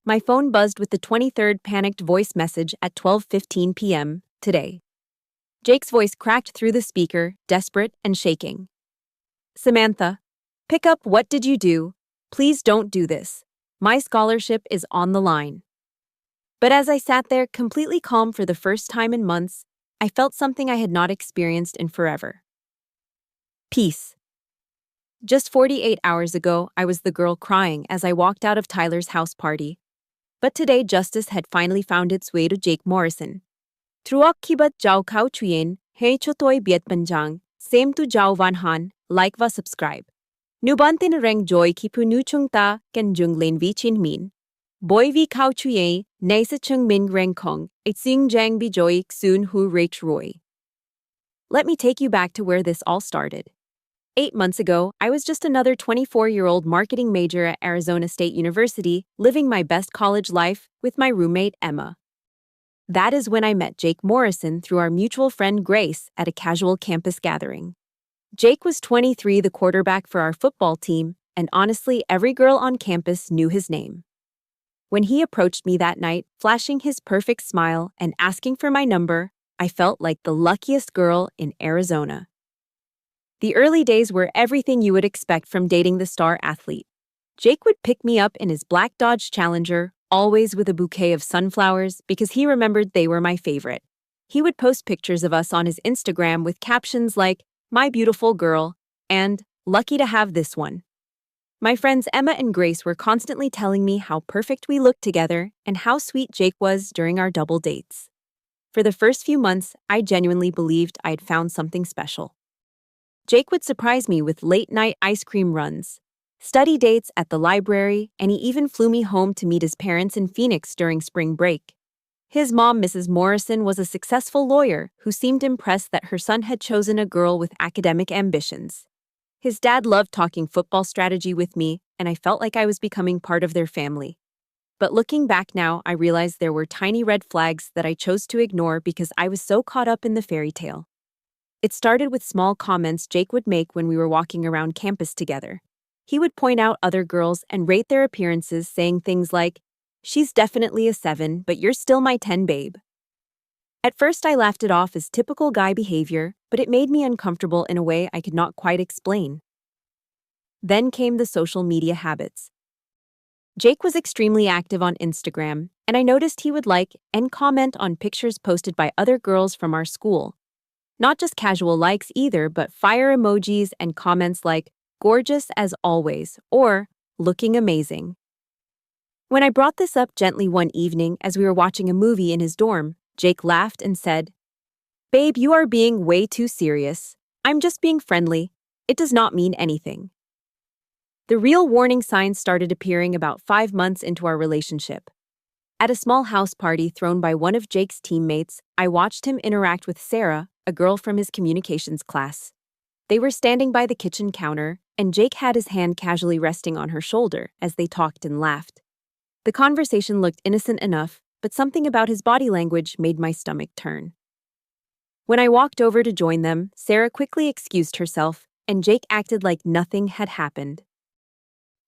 My phone buzzed with the 23rd panicked voice message at 12:15 p.m. today. Jake's voice cracked through the speaker, desperate and shaking. Samantha, pick up. What did you do? Please don't do this. My scholarship is on the line. But as I sat there, completely calm for the first time in months, I felt something I had not experienced in forever. Peace. Just 48 hours ago, I was the girl crying as I walked out of Tyler's house party. But today, justice had finally found its way to Jake Morrison. Truok kibat jau kau chuyen, hey chotoy biet panjang, same tu jau van han, like và subscribe. Nubantin reng joy ki punu chung ta, kan jung len vi chin min. Boy vi kau chuyen, nay sa chung min reng kong, it sing jang bi joy soon hu rach roy. Let me take you back to where this all started. 8 months ago, I was just another 24-year-old marketing major at Arizona State University, living my best college life with my roommate, Emma. That is when I met Jake Morrison through our mutual friend Grace at a casual campus gathering. Jake was 23, the quarterback for our football team, and honestly, every girl on campus knew his name. When he approached me that night, flashing his perfect smile and asking for my number, I felt like the luckiest girl in Arizona. The early days were everything you would expect from dating the star athlete. Jake would pick me up in his black Dodge Challenger, always with a bouquet of sunflowers because he remembered they were my favorite. He would post pictures of us on his Instagram with captions like, "My beautiful girl," and "Lucky to have this one." My friends Emma and Grace were constantly telling me how perfect we looked together and how sweet Jake was during our double dates. For the first few months, I genuinely believed I had found something special. Jake would surprise me with late-night ice cream runs, study dates at the library, and he even flew me home to meet his parents in Phoenix during spring break. His mom, Mrs. Morrison, was a successful lawyer who seemed impressed that her son had chosen a girl with academic ambitions. His dad loved talking football strategy with me, and I felt like I was becoming part of their family. But looking back now, I realized there were tiny red flags that I chose to ignore because I was so caught up in the fairy tale. It started with small comments Jake would make when we were walking around campus together. He would point out other girls and rate their appearances, saying things like, "She's definitely a 7, but you're still my 10, babe." At first, I laughed it off as typical guy behavior, but it made me uncomfortable in a way I could not quite explain. Then came the social media habits. Jake was extremely active on Instagram, and I noticed he would like and comment on pictures posted by other girls from our school. Not just casual likes either, but fire emojis and comments like, "Gorgeous as always," or "Looking amazing." When I brought this up gently one evening as we were watching a movie in his dorm, Jake laughed and said, "Babe, you are being way too serious. I'm just being friendly. It does not mean anything." The real warning signs started appearing about 5 months into our relationship. At a small house party thrown by one of Jake's teammates, I watched him interact with Sarah, a girl from his communications class. They were standing by the kitchen counter, and Jake had his hand casually resting on her shoulder as they talked and laughed. The conversation looked innocent enough, but something about his body language made my stomach turn. When I walked over to join them, Sarah quickly excused herself, and Jake acted like nothing had happened.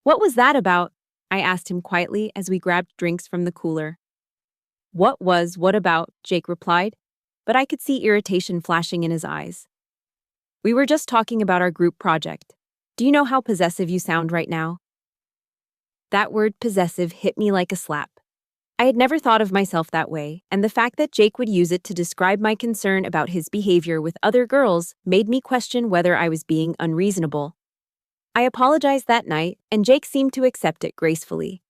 "What was that about?" I asked him quietly as we grabbed drinks from the cooler. What about?" Jake replied, but I could see irritation flashing in his eyes. "We were just talking about our group project. Do you know how possessive you sound right now?" That word possessive hit me like a slap. I had never thought of myself that way, and the fact that Jake would use it to describe my concern about his behavior with other girls made me question whether I was being unreasonable. I apologized that night, and Jake seemed to accept it gracefully.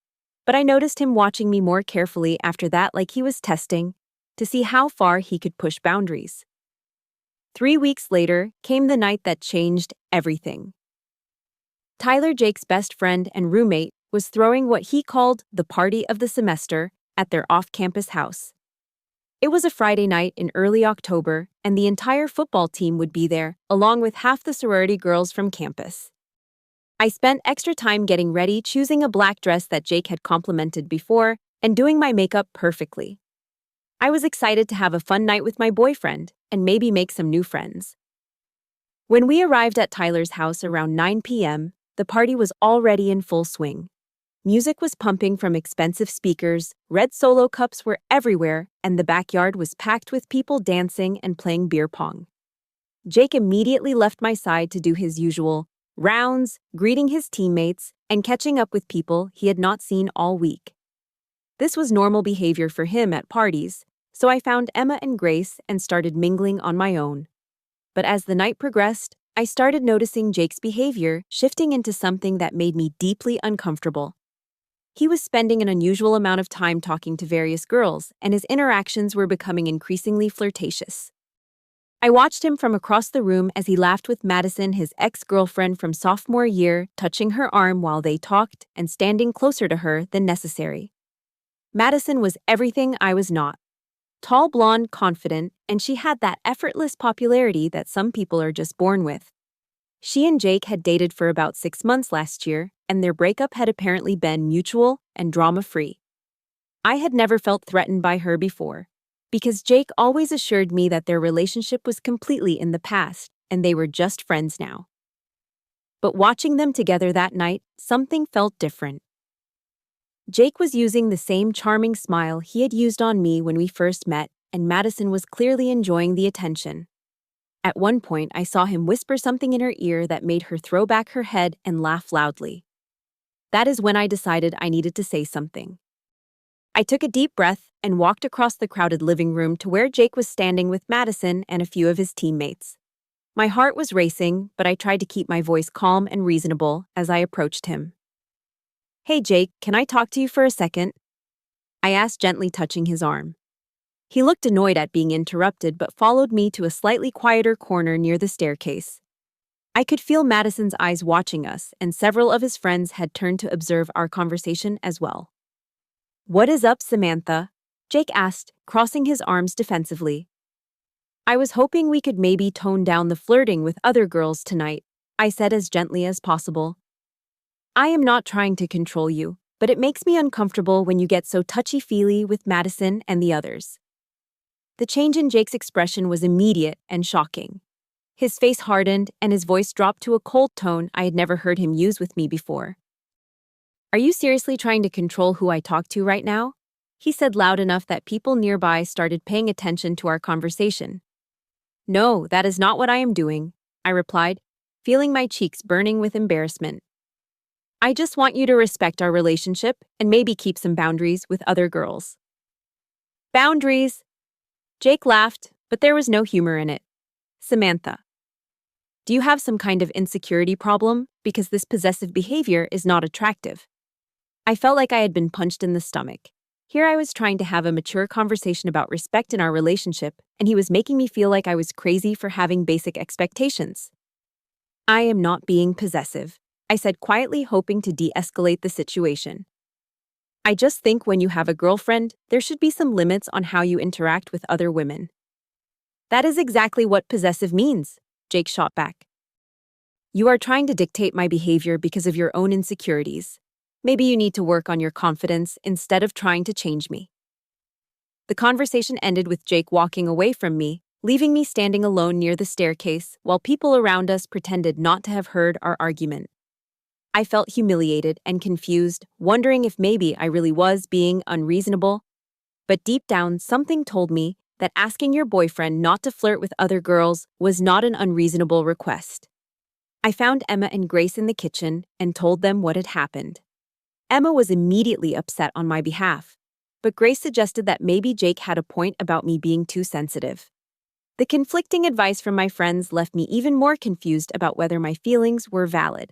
But I noticed him watching me more carefully after that, like he was testing, to see how far he could push boundaries. 3 weeks later came the night that changed everything. Tyler, Jake's best friend and roommate, was throwing what he called the party of the semester at their off-campus house. It was a Friday night in early October, and the entire football team would be there, along with half the sorority girls from campus. I spent extra time getting ready, choosing a black dress that Jake had complimented before, and doing my makeup perfectly. I was excited to have a fun night with my boyfriend, and maybe make some new friends. When we arrived at Tyler's house around 9 p.m., the party was already in full swing. Music was pumping from expensive speakers, red Solo cups were everywhere, and the backyard was packed with people dancing and playing beer pong. Jake immediately left my side to do his usual rounds, greeting his teammates, and catching up with people he had not seen all week. This was normal behavior for him at parties, so I found Emma and Grace and started mingling on my own. But as the night progressed, I started noticing Jake's behavior shifting into something that made me deeply uncomfortable. He was spending an unusual amount of time talking to various girls, and his interactions were becoming increasingly flirtatious. I watched him from across the room as he laughed with Madison, his ex-girlfriend from sophomore year, touching her arm while they talked and standing closer to her than necessary. Madison was everything I was not. Tall, blonde, confident, and she had that effortless popularity that some people are just born with. She and Jake had dated for about 6 months last year, and their breakup had apparently been mutual and drama-free. I had never felt threatened by her before, because Jake always assured me that their relationship was completely in the past and they were just friends now. But watching them together that night, something felt different. Jake was using the same charming smile he had used on me when we first met, and Madison was clearly enjoying the attention. At one point, I saw him whisper something in her ear that made her throw back her head and laugh loudly. That is when I decided I needed to say something. I took a deep breath and walked across the crowded living room to where Jake was standing with Madison and a few of his teammates. My heart was racing, but I tried to keep my voice calm and reasonable as I approached him. "Hey Jake, can I talk to you for a second?" I asked, gently touching his arm. He looked annoyed at being interrupted but followed me to a slightly quieter corner near the staircase. I could feel Madison's eyes watching us, and several of his friends had turned to observe our conversation as well. "What is up, Samantha?" Jake asked, crossing his arms defensively. "I was hoping we could maybe tone down the flirting with other girls tonight," I said as gently as possible. "I am not trying to control you, but it makes me uncomfortable when you get so touchy-feely with Madison and the others." The change in Jake's expression was immediate and shocking. His face hardened and his voice dropped to a cold tone I had never heard him use with me before. "Are you seriously trying to control who I talk to right now?" he said loud enough that people nearby started paying attention to our conversation. "No, that is not what I am doing," I replied, feeling my cheeks burning with embarrassment. "I just want you to respect our relationship and maybe keep some boundaries with other girls." "Boundaries?" Jake laughed, but there was no humor in it. "Samantha, do you have some kind of insecurity problem? Because this possessive behavior is not attractive." I felt like I had been punched in the stomach. Here I was trying to have a mature conversation about respect in our relationship, and he was making me feel like I was crazy for having basic expectations. "I am not being possessive," I said quietly, hoping to de-escalate the situation. "I just think when you have a girlfriend, there should be some limits on how you interact with other women." "That is exactly what possessive means," Jake shot back. "You are trying to dictate my behavior because of your own insecurities. Maybe you need to work on your confidence instead of trying to change me." The conversation ended with Jake walking away from me, leaving me standing alone near the staircase while people around us pretended not to have heard our argument. I felt humiliated and confused, wondering if maybe I really was being unreasonable. But deep down, something told me that asking your boyfriend not to flirt with other girls was not an unreasonable request. I found Emma and Grace in the kitchen and told them what had happened. Emma was immediately upset on my behalf, but Grace suggested that maybe Jake had a point about me being too sensitive. The conflicting advice from my friends left me even more confused about whether my feelings were valid.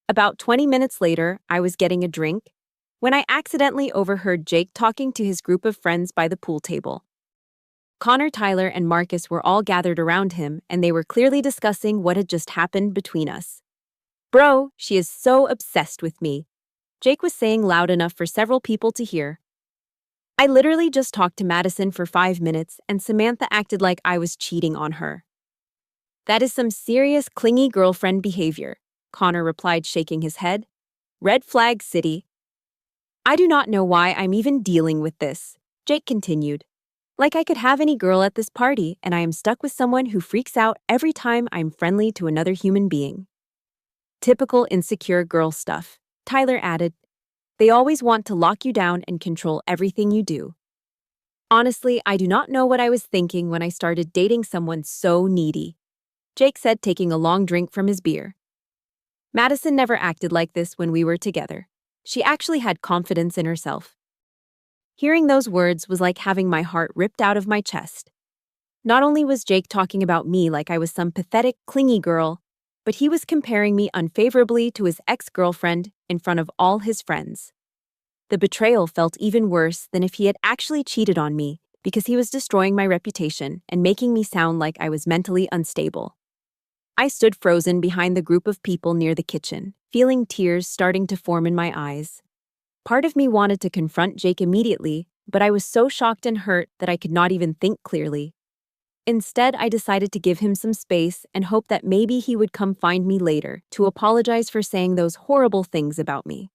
About 20 minutes later, I was getting a drink when I accidentally overheard Jake talking to his group of friends by the pool table. Connor, Tyler, and Marcus were all gathered around him, and they were clearly discussing what had just happened between us. "Bro, she is so obsessed with me," Jake was saying loud enough for several people to hear. "I literally just talked to Madison for 5 minutes, and Samantha acted like I was cheating on her." "That is some serious clingy girlfriend behavior," Connor replied, shaking his head. "Red flag city." "I do not know why I'm even dealing with this," Jake continued. "Like I could have any girl at this party, and I am stuck with someone who freaks out every time I'm friendly to another human being." "Typical insecure girl stuff," Tyler added. They always want to lock you down and control everything you do. Honestly, I do not know what I was thinking when I started dating someone so needy, Jake said, taking a long drink from his beer. Madison never acted like this when we were together. She actually had confidence in herself. Hearing those words was like having my heart ripped out of my chest. Not only was Jake talking about me like I was some pathetic, clingy girl, but he was comparing me unfavorably to his ex-girlfriend in front of all his friends. The betrayal felt even worse than if he had actually cheated on me because he was destroying my reputation and making me sound like I was mentally unstable. I stood frozen behind the group of people near the kitchen, feeling tears starting to form in my eyes. Part of me wanted to confront Jake immediately, but I was so shocked and hurt that I could not even think clearly. Instead, I decided to give him some space and hope that maybe he would come find me later to apologize for saying those horrible things about me.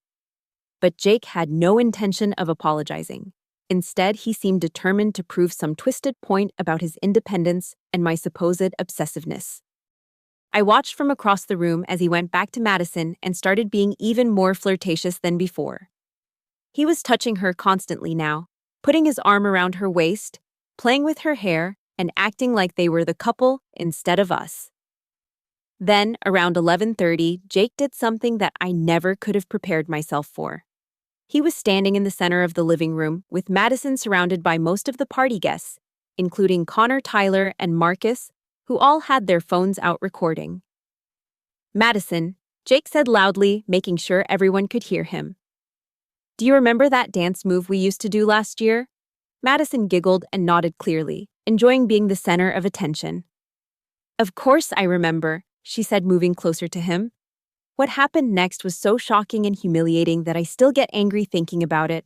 But Jake had no intention of apologizing. Instead, he seemed determined to prove some twisted point about his independence and my supposed obsessiveness. I watched from across the room as he went back to Madison and started being even more flirtatious than before. He was touching her constantly now, putting his arm around her waist, playing with her hair, and acting like they were the couple instead of us. Then, around 11:30, Jake did something that I never could have prepared myself for. He was standing in the center of the living room, with Madison surrounded by most of the party guests, including Connor, Tyler, and Marcus, who all had their phones out recording. "Madison," Jake said loudly, making sure everyone could hear him. "Do you remember that dance move we used to do last year?" Madison giggled and nodded clearly, enjoying being the center of attention. "Of course I remember," she said, moving closer to him. What happened next was so shocking and humiliating that I still get angry thinking about it.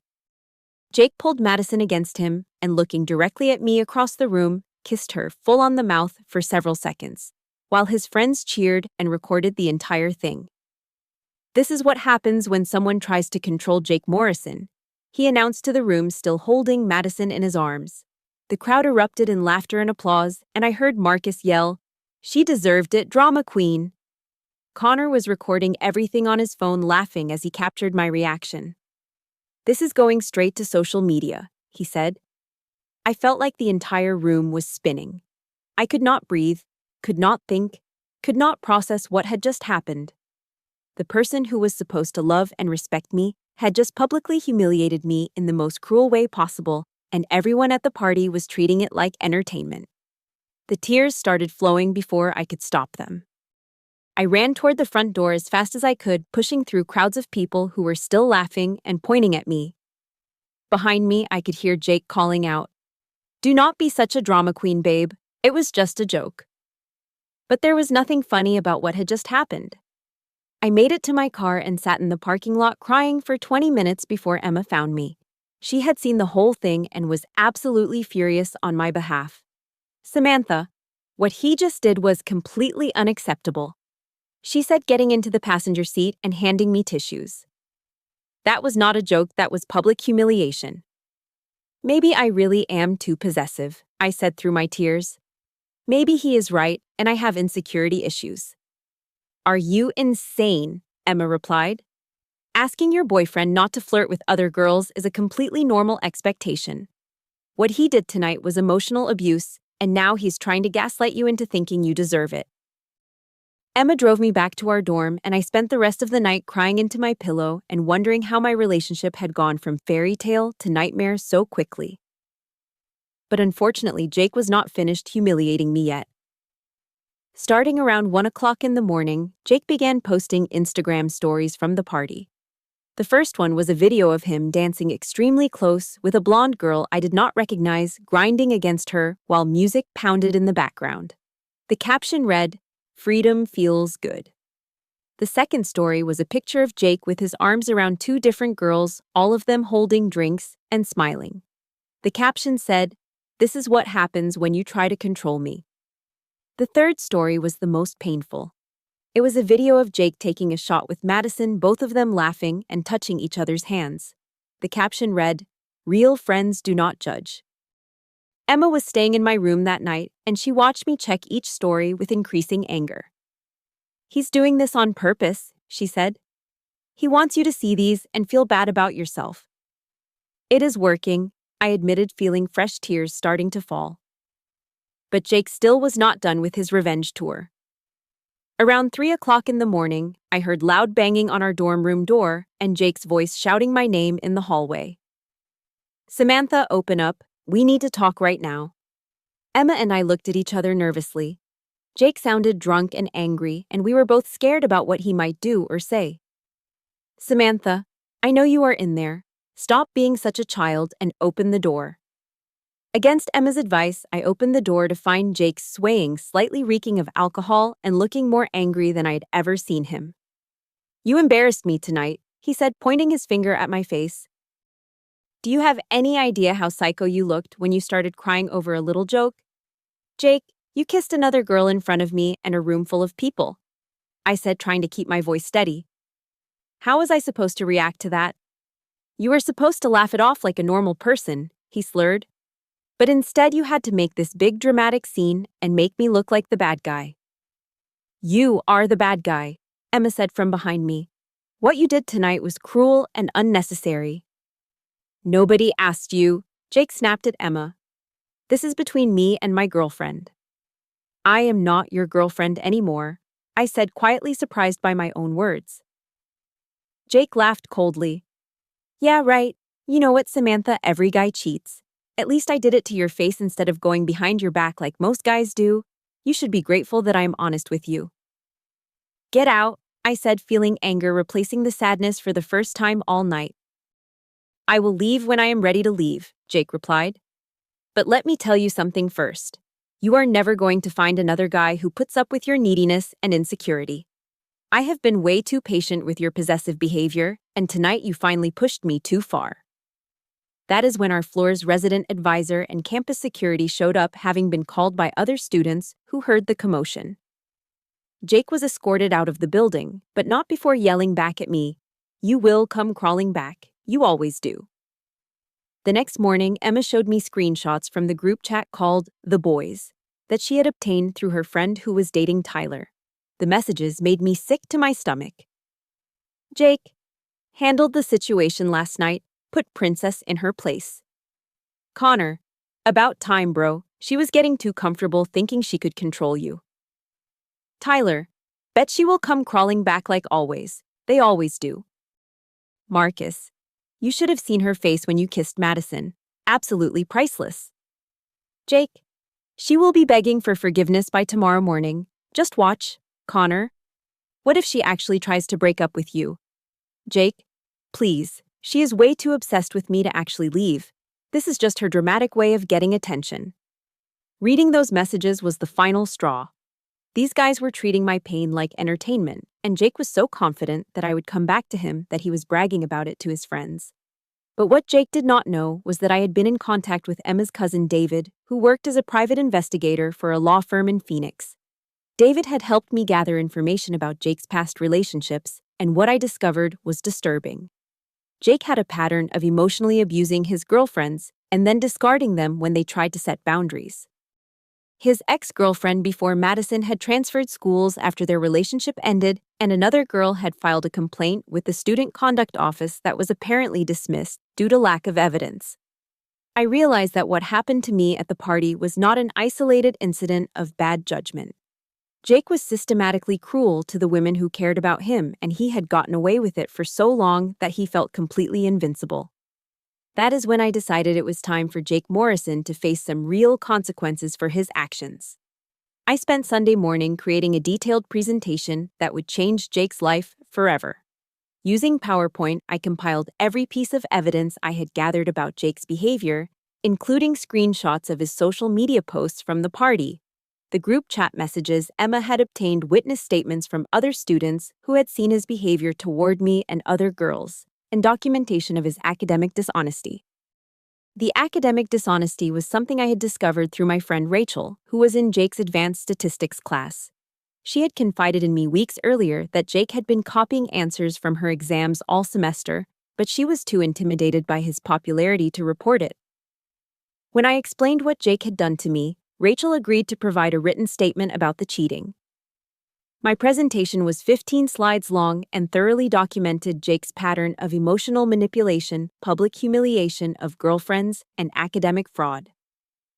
Jake pulled Madison against him and, looking directly at me across the room, kissed her full on the mouth for several seconds, while his friends cheered and recorded the entire thing. "This is what happens when someone tries to control Jake Morrison," he announced to the room, still holding Madison in his arms. The crowd erupted in laughter and applause, and I heard Marcus yell, "She deserved it, drama queen." Connor was recording everything on his phone, laughing as he captured my reaction. "This is going straight to social media," he said. I felt like the entire room was spinning. I could not breathe, could not think, could not process what had just happened. The person who was supposed to love and respect me had just publicly humiliated me in the most cruel way possible, and everyone at the party was treating it like entertainment. The tears started flowing before I could stop them. I ran toward the front door as fast as I could, pushing through crowds of people who were still laughing and pointing at me. Behind me, I could hear Jake calling out, "Do not be such a drama queen, babe. It was just a joke." But there was nothing funny about what had just happened. I made it to my car and sat in the parking lot crying for 20 minutes before Emma found me. She had seen the whole thing and was absolutely furious on my behalf. "Samantha, what he just did was completely unacceptable," she said, getting into the passenger seat and handing me tissues. "That was not a joke, that was public humiliation." "Maybe I really am too possessive," I said through my tears. "Maybe he is right, and I have insecurity issues." "Are you insane?" Emma replied. "Asking your boyfriend not to flirt with other girls is a completely normal expectation. What he did tonight was emotional abuse, and now he's trying to gaslight you into thinking you deserve it." Emma drove me back to our dorm, and I spent the rest of the night crying into my pillow and wondering how my relationship had gone from fairy tale to nightmare so quickly. But unfortunately, Jake was not finished humiliating me yet. Starting around 1 o'clock in the morning, Jake began posting Instagram stories from the party. The first one was a video of him dancing extremely close with a blonde girl I did not recognize, grinding against her while music pounded in the background. The caption read, "Freedom feels good." The second story was a picture of Jake with his arms around two different girls, all of them holding drinks and smiling. The caption said, "This is what happens when you try to control me." The third story was the most painful. It was a video of Jake taking a shot with Madison, both of them laughing and touching each other's hands. The caption read, "Real friends do not judge." Emma was staying in my room that night, and she watched me check each story with increasing anger. "He's doing this on purpose," she said. He wants you to see these and feel bad about yourself. It is working, I admitted, feeling fresh tears starting to fall. But Jake still was not done with his revenge tour. Around 3 o'clock in the morning, I heard loud banging on our dorm room door and Jake's voice shouting my name in the hallway. Samantha, open up. We need to talk right now. Emma and I looked at each other nervously. Jake sounded drunk and angry, and we were both scared about what he might do or say. Samantha, I know you are in there. Stop being such a child and open the door. Against Emma's advice, I opened the door to find Jake swaying, slightly reeking of alcohol and looking more angry than I had ever seen him. You embarrassed me tonight, he said, pointing his finger at my face. Do you have any idea how psycho you looked when you started crying over a little joke? Jake, you kissed another girl in front of me and a room full of people, I said, trying to keep my voice steady. How was I supposed to react to that? You were supposed to laugh it off like a normal person, he slurred. But instead you had to make this big dramatic scene and make me look like the bad guy. You are the bad guy, Emma said from behind me. What you did tonight was cruel and unnecessary. Nobody asked you, Jake snapped at Emma. This is between me and my girlfriend. I am not your girlfriend anymore, I said, quietly surprised by my own words. Jake laughed coldly. Yeah, right. You know what, Samantha, every guy cheats. At least I did it to your face instead of going behind your back like most guys do. You should be grateful that I am honest with you. Get out, I said, feeling anger replacing the sadness for the first time all night. I will leave when I am ready to leave, Jake replied. But let me tell you something first. You are never going to find another guy who puts up with your neediness and insecurity. I have been way too patient with your possessive behavior, and tonight you finally pushed me too far. That is when our floor's resident advisor and campus security showed up, having been called by other students who heard the commotion. Jake was escorted out of the building, but not before yelling back at me, "You will come crawling back. You always do." The next morning, Emma showed me screenshots from the group chat called The Boys that she had obtained through her friend who was dating Tyler. The messages made me sick to my stomach. Jake handled the situation last night, put Princess in her place. Connor, about time, bro. She was getting too comfortable thinking she could control you. Tyler, bet she will come crawling back like always. They always do. Marcus, you should have seen her face when you kissed Madison. Absolutely priceless. Jake, she will be begging for forgiveness by tomorrow morning. Just watch. Connor, what if she actually tries to break up with you? Jake, please. She is way too obsessed with me to actually leave. This is just her dramatic way of getting attention. Reading those messages was the final straw. These guys were treating my pain like entertainment, and Jake was so confident that I would come back to him that he was bragging about it to his friends. But what Jake did not know was that I had been in contact with Emma's cousin David, who worked as a private investigator for a law firm in Phoenix. David had helped me gather information about Jake's past relationships, and what I discovered was disturbing. Jake had a pattern of emotionally abusing his girlfriends and then discarding them when they tried to set boundaries. His ex-girlfriend before Madison had transferred schools after their relationship ended, and another girl had filed a complaint with the student conduct office that was apparently dismissed due to lack of evidence. I realized that what happened to me at the party was not an isolated incident of bad judgment. Jake was systematically cruel to the women who cared about him, and he had gotten away with it for so long that he felt completely invincible. That is when I decided it was time for Jake Morrison to face some real consequences for his actions. I spent Sunday morning creating a detailed presentation that would change Jake's life forever. Using PowerPoint, I compiled every piece of evidence I had gathered about Jake's behavior, including screenshots of his social media posts from the party, the group chat messages Emma had obtained, witness statements from other students who had seen his behavior toward me and other girls, and documentation of his academic dishonesty. The academic dishonesty was something I had discovered through my friend Rachel, who was in Jake's advanced statistics class. She had confided in me weeks earlier that Jake had been copying answers from her exams all semester, but she was too intimidated by his popularity to report it. When I explained what Jake had done to me, Rachel agreed to provide a written statement about the cheating. My presentation was 15 slides long and thoroughly documented Jake's pattern of emotional manipulation, public humiliation of girlfriends, and academic fraud.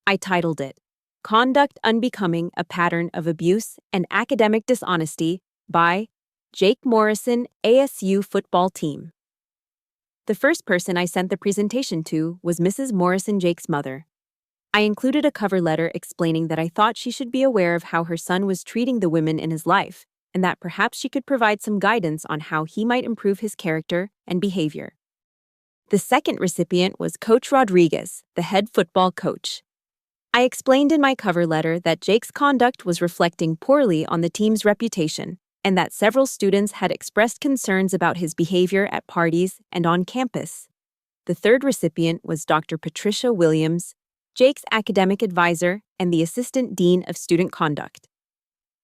I titled it, Conduct Unbecoming a Pattern of Abuse and Academic Dishonesty by Jake Morrison, ASU Football Team. The first person I sent the presentation to was Mrs. Morrison, Jake's mother. I included a cover letter explaining that I thought she should be aware of how her son was treating the women in his life, and that perhaps she could provide some guidance on how he might improve his character and behavior. The second recipient was Coach Rodriguez, the head football coach. I explained in my cover letter that Jake's conduct was reflecting poorly on the team's reputation, and that several students had expressed concerns about his behavior at parties and on campus. The third recipient was Dr. Patricia Williams, Jake's academic advisor and the assistant dean of student conduct.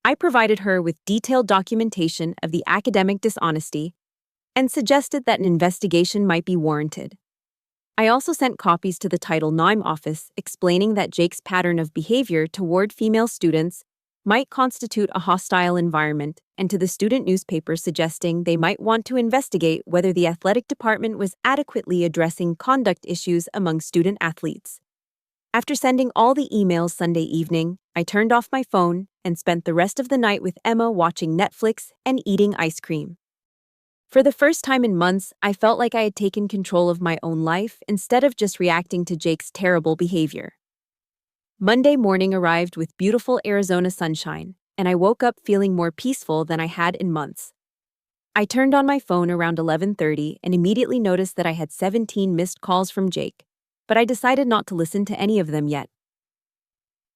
I provided her with detailed documentation of the academic dishonesty and suggested that an investigation might be warranted. I also sent copies to the Title IX office explaining that Jake's pattern of behavior toward female students might constitute a hostile environment, and to the student newspaper suggesting they might want to investigate whether the athletic department was adequately addressing conduct issues among student athletes. After sending all the emails Sunday evening, I turned off my phone and spent the rest of the night with Emma watching Netflix and eating ice cream. For the first time in months, I felt like I had taken control of my own life instead of just reacting to Jake's terrible behavior. Monday morning arrived with beautiful Arizona sunshine, and I woke up feeling more peaceful than I had in months. I turned on my phone around 11:30 and immediately noticed that I had 17 missed calls from Jake, but I decided not to listen to any of them yet.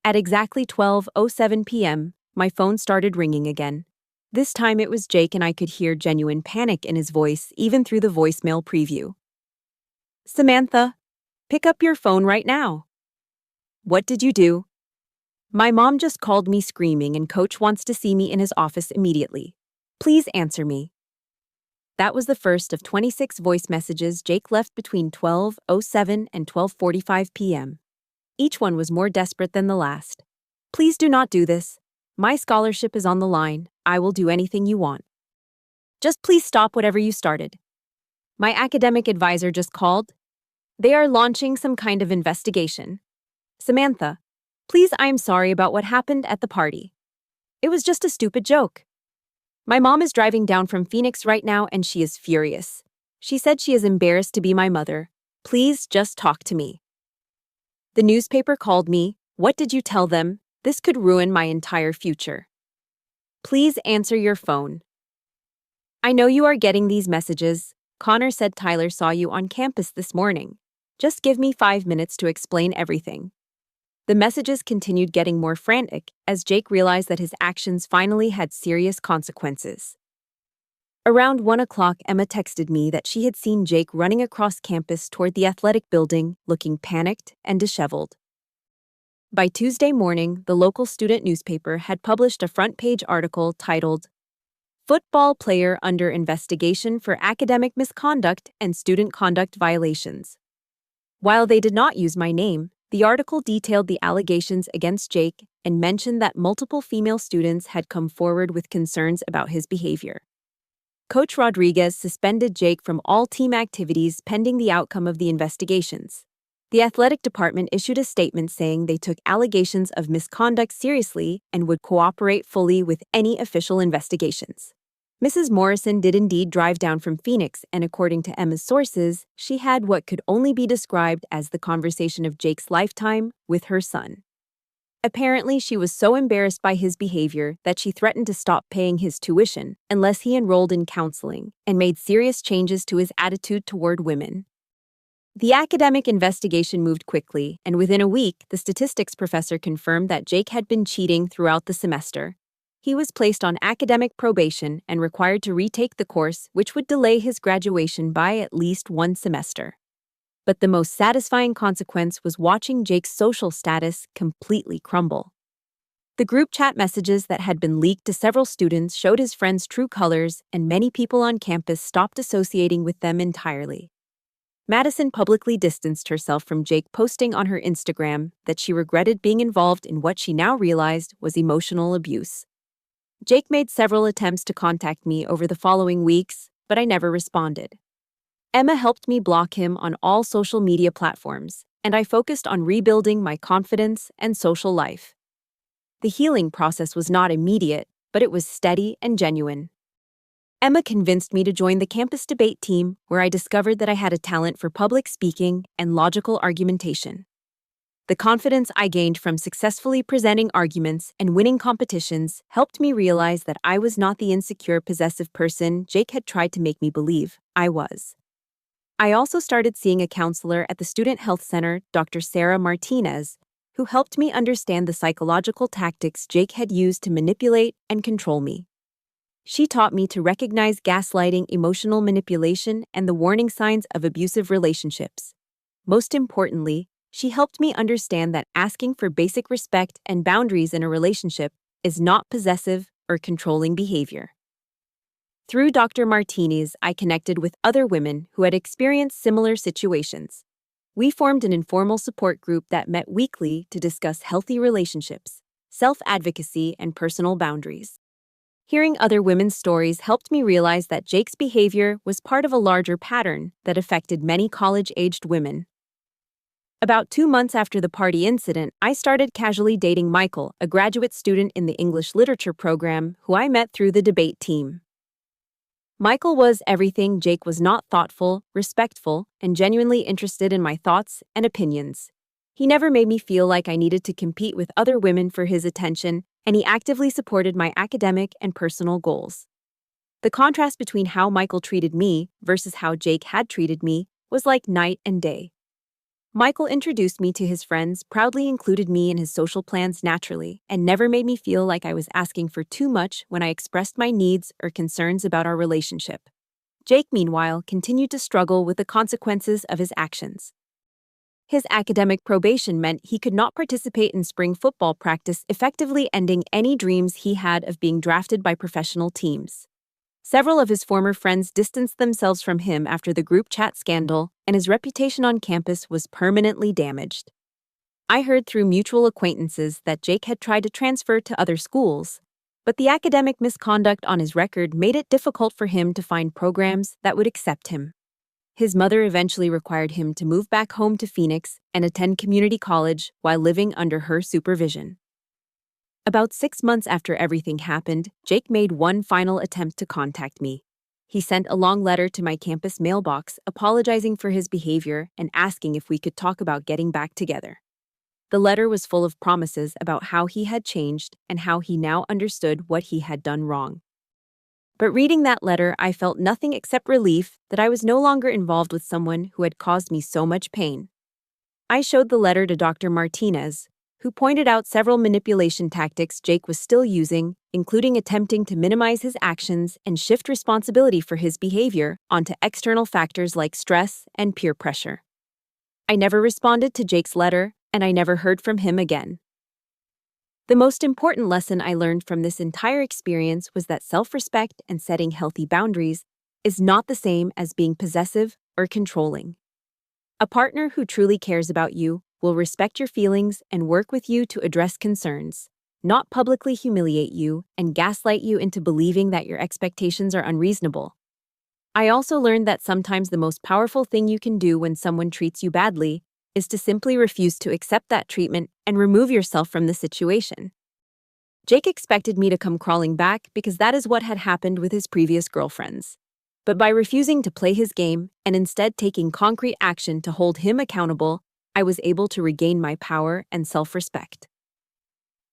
At exactly 12:07 p.m., my phone started ringing again. This time it was Jake, and I could hear genuine panic in his voice even through the voicemail preview. "Samantha, pick up your phone right now." "What did you do?" "My mom just called me screaming and Coach wants to see me in his office immediately. Please answer me." That was the first of 26 voice messages Jake left between 12:07 and 12:45 p.m. Each one was more desperate than the last. "Please do not do this. My scholarship is on the line. I will do anything you want. Just please stop whatever you started. My academic advisor just called. They are launching some kind of investigation. Samantha, please, I am sorry about what happened at the party. It was just a stupid joke. My mom is driving down from Phoenix right now and she is furious. She said she is embarrassed to be my mother. Please just talk to me. The newspaper called me. What did you tell them? This could ruin my entire future. Please answer your phone. I know you are getting these messages. Connor said Tyler saw you on campus this morning. Just give me 5 minutes to explain everything." The messages continued getting more frantic as Jake realized that his actions finally had serious consequences. Around 1 o'clock, Emma texted me that she had seen Jake running across campus toward the athletic building, looking panicked and disheveled. By Tuesday morning, the local student newspaper had published a front-page article titled, "Football Player Under Investigation for Academic Misconduct and Student Conduct Violations." While they did not use my name, the article detailed the allegations against Jake and mentioned that multiple female students had come forward with concerns about his behavior. Coach Rodriguez suspended Jake from all team activities pending the outcome of the investigations. The athletic department issued a statement saying they took allegations of misconduct seriously and would cooperate fully with any official investigations. Mrs. Morrison did indeed drive down from Phoenix, and according to Emma's sources, she had what could only be described as the conversation of Jake's lifetime with her son. Apparently, she was so embarrassed by his behavior that she threatened to stop paying his tuition unless he enrolled in counseling and made serious changes to his attitude toward women. The academic investigation moved quickly, and within a week, the statistics professor confirmed that Jake had been cheating throughout the semester. He was placed on academic probation and required to retake the course, which would delay his graduation by at least 1 semester. But the most satisfying consequence was watching Jake's social status completely crumble. The group chat messages that had been leaked to several students showed his friends' true colors, and many people on campus stopped associating with them entirely. Madison publicly distanced herself from Jake, posting on her Instagram that she regretted being involved in what she now realized was emotional abuse. Jake made several attempts to contact me over the following weeks, but I never responded. Emma helped me block him on all social media platforms, and I focused on rebuilding my confidence and social life. The healing process was not immediate, but it was steady and genuine. Emma convinced me to join the campus debate team, where I discovered that I had a talent for public speaking and logical argumentation. The confidence I gained from successfully presenting arguments and winning competitions helped me realize that I was not the insecure, possessive person Jake had tried to make me believe I was. I also started seeing a counselor at the Student Health Center, Dr. Sarah Martinez, who helped me understand the psychological tactics Jake had used to manipulate and control me. She taught me to recognize gaslighting, emotional manipulation, and the warning signs of abusive relationships. Most importantly, she helped me understand that asking for basic respect and boundaries in a relationship is not possessive or controlling behavior. Through Dr. Martinez, I connected with other women who had experienced similar situations. We formed an informal support group that met weekly to discuss healthy relationships, self-advocacy, and personal boundaries. Hearing other women's stories helped me realize that Jake's behavior was part of a larger pattern that affected many college-aged women. About 2 months after the party incident, I started casually dating Michael, a graduate student in the English literature program who I met through the debate team. Michael was everything Jake was not: thoughtful, respectful, and genuinely interested in my thoughts and opinions. He never made me feel like I needed to compete with other women for his attention, and he actively supported my academic and personal goals. The contrast between how Michael treated me versus how Jake had treated me was like night and day. Michael introduced me to his friends, proudly included me in his social plans naturally, and never made me feel like I was asking for too much when I expressed my needs or concerns about our relationship. Jake, meanwhile, continued to struggle with the consequences of his actions. His academic probation meant he could not participate in spring football practice, effectively ending any dreams he had of being drafted by professional teams. Several of his former friends distanced themselves from him after the group chat scandal, and his reputation on campus was permanently damaged. I heard through mutual acquaintances that Jake had tried to transfer to other schools, but the academic misconduct on his record made it difficult for him to find programs that would accept him. His mother eventually required him to move back home to Phoenix and attend community college while living under her supervision. About 6 months after everything happened, Jake made one final attempt to contact me. He sent a long letter to my campus mailbox apologizing for his behavior and asking if we could talk about getting back together. The letter was full of promises about how he had changed and how he now understood what he had done wrong. But reading that letter, I felt nothing except relief that I was no longer involved with someone who had caused me so much pain. I showed the letter to Dr. Martinez, who pointed out several manipulation tactics Jake was still using, including attempting to minimize his actions and shift responsibility for his behavior onto external factors like stress and peer pressure. I never responded to Jake's letter, and I never heard from him again. The most important lesson I learned from this entire experience was that self-respect and setting healthy boundaries is not the same as being possessive or controlling. A partner who truly cares about you will respect your feelings and work with you to address concerns, not publicly humiliate you and gaslight you into believing that your expectations are unreasonable. I also learned that sometimes the most powerful thing you can do when someone treats you badly is to simply refuse to accept that treatment and remove yourself from the situation. Jake expected me to come crawling back because that is what had happened with his previous girlfriends. But by refusing to play his game and instead taking concrete action to hold him accountable, I was able to regain my power and self-respect.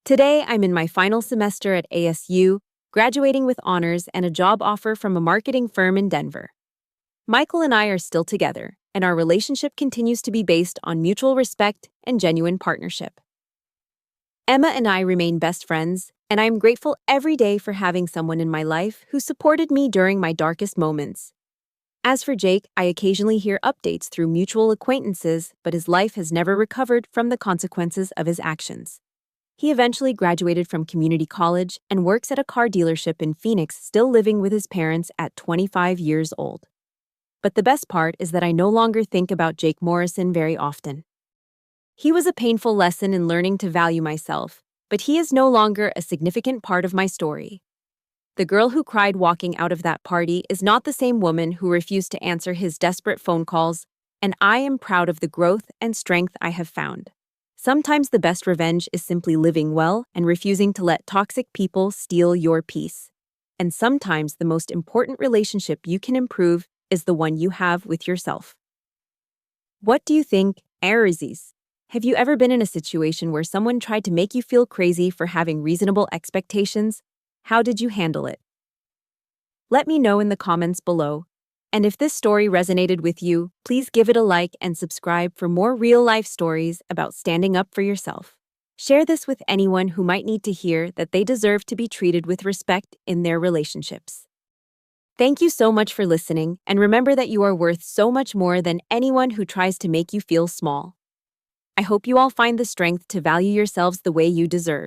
Today, I'm in my final semester at ASU, graduating with honors and a job offer from a marketing firm in Denver. Michael and I are still together, and our relationship continues to be based on mutual respect and genuine partnership. Emma and I remain best friends, and I am grateful every day for having someone in my life who supported me during my darkest moments. As for Jake, I occasionally hear updates through mutual acquaintances, but his life has never recovered from the consequences of his actions. He eventually graduated from community college and works at a car dealership in Phoenix, still living with his parents at 25 years old. But the best part is that I no longer think about Jake Morrison very often. He was a painful lesson in learning to value myself, but he is no longer a significant part of my story. The girl who cried walking out of that party is not the same woman who refused to answer his desperate phone calls, and I am proud of the growth and strength I have found. Sometimes the best revenge is simply living well and refusing to let toxic people steal your peace. And sometimes the most important relationship you can improve is the one you have with yourself. What do you think, Aries? Have you ever been in a situation where someone tried to make you feel crazy for having reasonable expectations? How did you handle it? Let me know in the comments below. And if this story resonated with you, please give it a like and subscribe for more real-life stories about standing up for yourself. Share this with anyone who might need to hear that they deserve to be treated with respect in their relationships. Thank you so much for listening, and remember that you are worth so much more than anyone who tries to make you feel small. I hope you all find the strength to value yourselves the way you deserve.